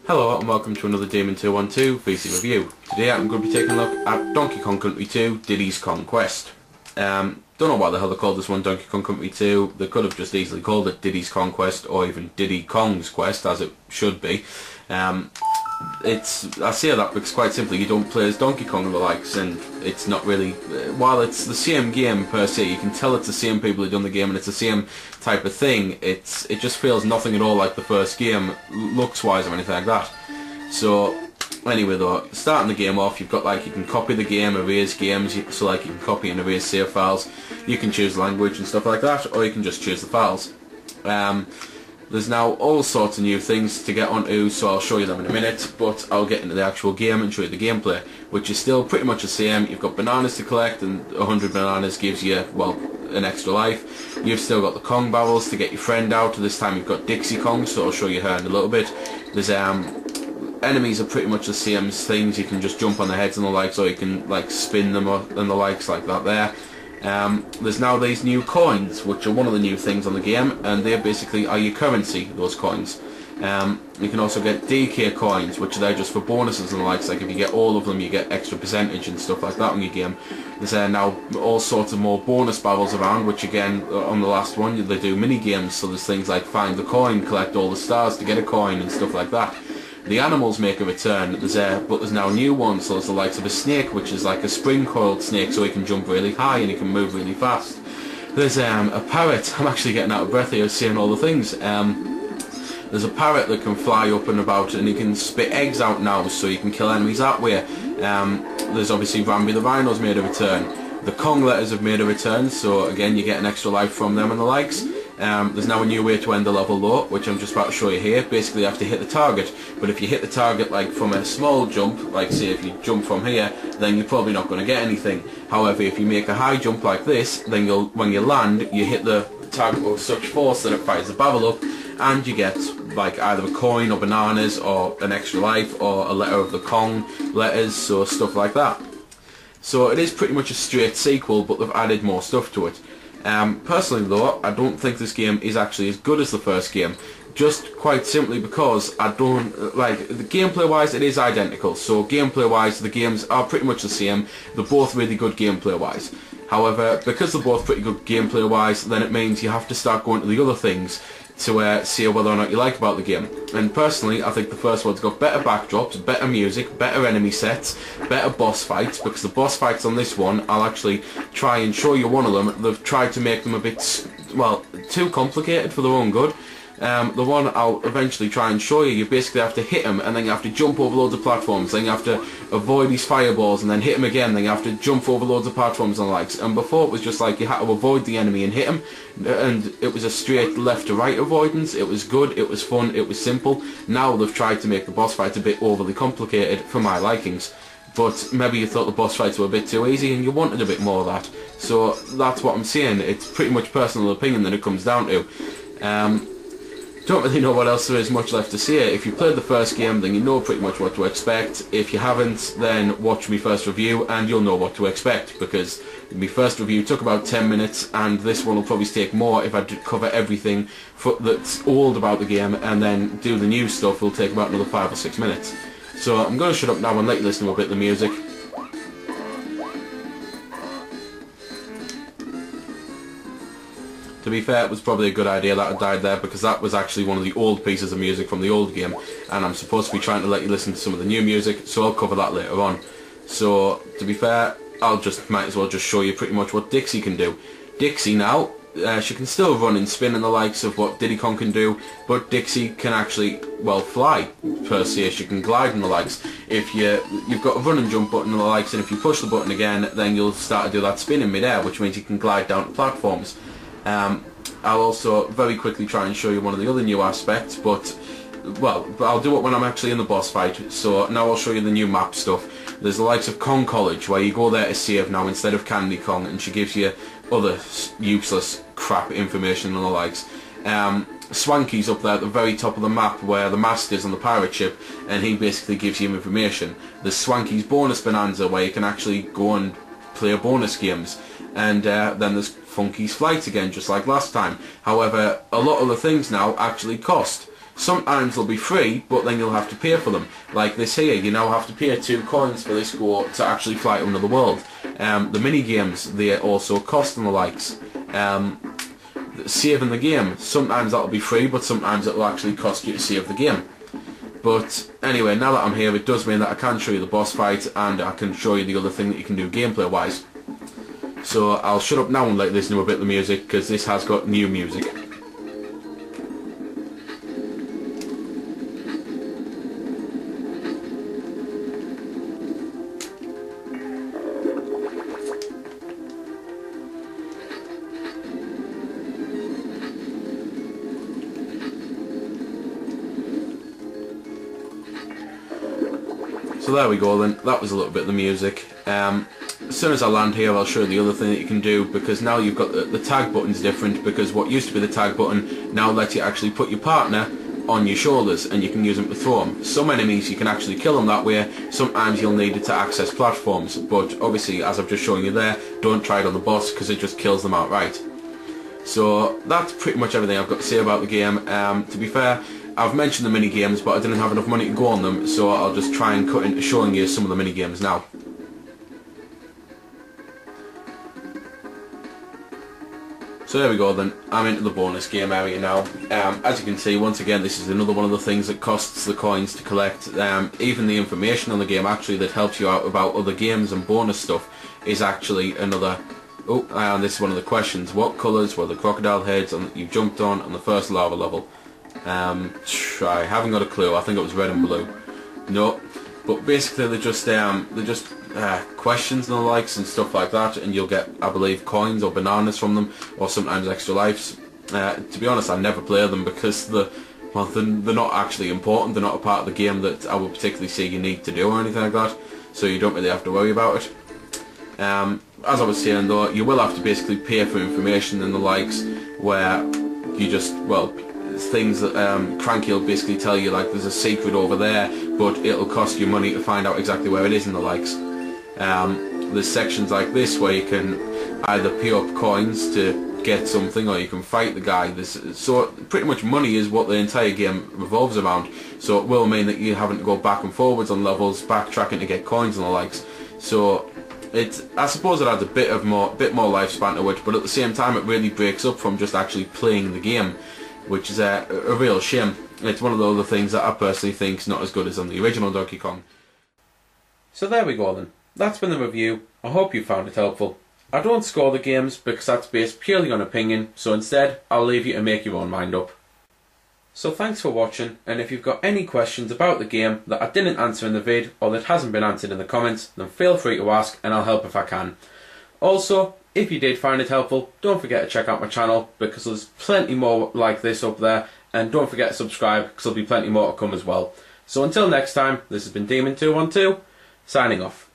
Hello and welcome to another Demon 212 VC review. Today I'm going to be taking a look at Donkey Kong Country 2 Diddy's Kong Quest. Don't know why the hell they called this one Donkey Kong Country 2. They could have just easily called it Diddy's Kong Quest or even Diddy Kong's Quest, as it should be. I say that because quite simply you don't play as Donkey Kong and the likes, and it's not really, while it's the same game per se, you can tell it's the same people who've done the game and it's the same type of thing. It just feels nothing at all like the first game, looks wise or anything like that. So anyway though, starting the game off, you've got you can copy the game, erase games, so you can copy and erase save files, you can choose language and stuff like that, or you can just choose the files. There's now all sorts of new things to get onto, so I'll show you them in a minute, but I'll get into the actual game and show you the gameplay, which is still pretty much the same. You've got bananas to collect, and 100 bananas gives you, well, an extra life. You've still got the Kong barrels to get your friend out. This time you've got Dixie Kong, so I'll show you her in a little bit. There's enemies are pretty much the same as things. You can just jump on their heads and the likes, or you can spin them and the likes like that there. There's now these new coins, which are one of the new things on the game, and they basically are your currency, those coins. You can also get DK coins, which are there just for bonuses and the likes. Like if you get all of them, you get extra percentage and stuff like that on your game. There's now all sorts of more bonus barrels around, which again, on the last one, they do mini-games, so there's things like find the coin, collect all the stars to get a coin and stuff like that. The animals make a return, but there's now new ones, so there's the likes of a snake, which is like a spring-coiled snake, so he can jump really high and he can move really fast. There's a parrot. I'm actually getting out of breath here seeing all the things. There's a parrot that can fly up and about, and he can spit eggs out now, so you can kill enemies that way. There's obviously Rambi the Rhino's made a return. The Kong letters have made a return, so again you get an extra life from them and the likes. There's now a new way to end the level low, which I'm just about to show you here. Basically you have to hit the target, but if you hit the target from a small jump, like say if you jump from here, then you're probably not going to get anything. However, if you make a high jump like this, then when you land, you hit the target with such force that it fires the barrel up, and you get either a coin or bananas or an extra life or a letter of the Kong letters, so stuff like that. So it is pretty much a straight sequel, but they've added more stuff to it. Personally though, I don't think this game is actually as good as the first game, just quite simply because I don't the gameplay wise it is identical. So gameplay wise the games are pretty much the same, they're both really good gameplay wise. However, because they're both pretty good gameplay wise, then it means you have to start going to the other things to see whether or not you like about the game. And personally, I think the first one's got better backdrops, better music, better enemy sets, better boss fights, because the boss fights on this one, I'll actually try and show you one of them. They've tried to make them a bit, well, too complicated for their own good. The one I'll eventually try and show you, you basically have to hit him and then you have to jump over loads of platforms, then you have to avoid these fireballs and then hit him again, then you have to jump over loads of platforms and the likes. And before it was just you had to avoid the enemy and hit him, and it was a straight left to right avoidance. It was good, it was fun, it was simple. Now they've tried to make the boss fights a bit overly complicated for my likings. But maybe you thought the boss fights were a bit too easy and you wanted a bit more of that. So that's what I'm saying. It's pretty much personal opinion that it comes down to. Don't really know what else there is much left to say. If you played the first game, then you know pretty much what to expect. If you haven't, then watch my first review and you'll know what to expect, because my first review took about 10 minutes and this one will probably take more. If I cover everything that's old about the game and then do the new stuff, it'll take about another 5 or 6 minutes. So I'm going to shut up now and let you listen to a bit of the music. To be fair, it was probably a good idea that I died there, because that was actually one of the old pieces of music from the old game, and I'm supposed to be trying to let you listen to some of the new music, so I'll cover that later on. So, to be fair, might as well just show you pretty much what Dixie can do. Dixie now, she can still run and spin and the likes of what Diddy Kong can do, but Dixie can actually, well, fly, per se. She can glide and the likes. If you've got a run and jump button and the likes, and if you push the button again, then you'll start to do that spin in mid-air, which means you can glide down to platforms. I'll also very quickly try and show you one of the other new aspects, but I'll do it when I'm actually in the boss fight. So now I'll show you the new map stuff. There's the likes of Kong College, where you go there to save now instead of Candy Kong, and she gives you other useless crap information and the likes. Swanky's up there at the very top of the map where the Master's on the pirate ship, and he basically gives you information. There's Swanky's bonus bonanza, where you can actually go and play bonus games, and then there's Funky's flight again, just like last time. However, a lot of the things now actually cost. Sometimes they'll be free, but then you'll have to pay for them. Like this here, you now have to pay 2 coins for this go to actually fly to another world. The mini-games, they also cost and the likes. Saving the game, sometimes that'll be free, but sometimes it'll actually cost you to save the game. But anyway, now that I'm here, it does mean that I can show you the boss fight, and I can show you the other thing that you can do gameplay wise. So I'll shut up now and let listen to a bit of the music, because this has got new music. So there we go then, that was a little bit of the music. As soon as I land here I'll show you the other thing that you can do, because now you've got the tag button's different, because what used to be the tag button now lets you actually put your partner on your shoulders and you can use them to throw them. Some enemies you can actually kill them that way, sometimes you'll need it to access platforms, but obviously as I've just shown you there, don't try it on the boss because it just kills them outright. So that's pretty much everything I've got to say about the game. To be fair, I've mentioned the mini games, but I didn't have enough money to go on them, so I'll just try and cut into showing you some of the mini games now. So there we go then, I'm into the bonus game area now. As you can see, once again, this is another one of the things that costs the coins to collect. Even the information on the game actually that helps you out about other games and bonus stuff is actually another... Oh, and this is one of the questions. What colours were the crocodile heads that you jumped on the first lava level? I haven't got a clue. I think it was red and blue. No, but basically they're just questions and the likes and stuff like that, and you'll get, I believe, coins or bananas from them, or sometimes extra lives. To be honest, I never play them because they're not actually important. They're not a part of the game that I would particularly say you need to do or anything like that, so you don't really have to worry about it. As I was saying though, you will have to basically pay for information and the likes, where you just, well, things that Cranky will basically tell you, like there's a secret over there, but it'll cost you money to find out exactly where it is and the likes. There's sections like this where you can either pay up coins to get something, or you can fight the guy. So pretty much money is what the entire game revolves around, so it will mean that you having to go back and forwards on levels, backtracking to get coins and the likes. So I suppose it adds a bit more lifespan to it, but at the same time it really breaks up from just actually playing the game, which is a real shame. It's one of the other things that I personally think is not as good as on the original Donkey Kong. So there we go then. That's been the review. I hope you found it helpful. I don't score the games because that's based purely on opinion, so instead I'll leave you to make your own mind up. So thanks for watching, and if you've got any questions about the game that I didn't answer in the vid, or that hasn't been answered in the comments, then feel free to ask and I'll help if I can. Also, if you did find it helpful, don't forget to check out my channel, because there's plenty more like this up there, and don't forget to subscribe because there'll be plenty more to come as well. So until next time, this has been Demon212, signing off.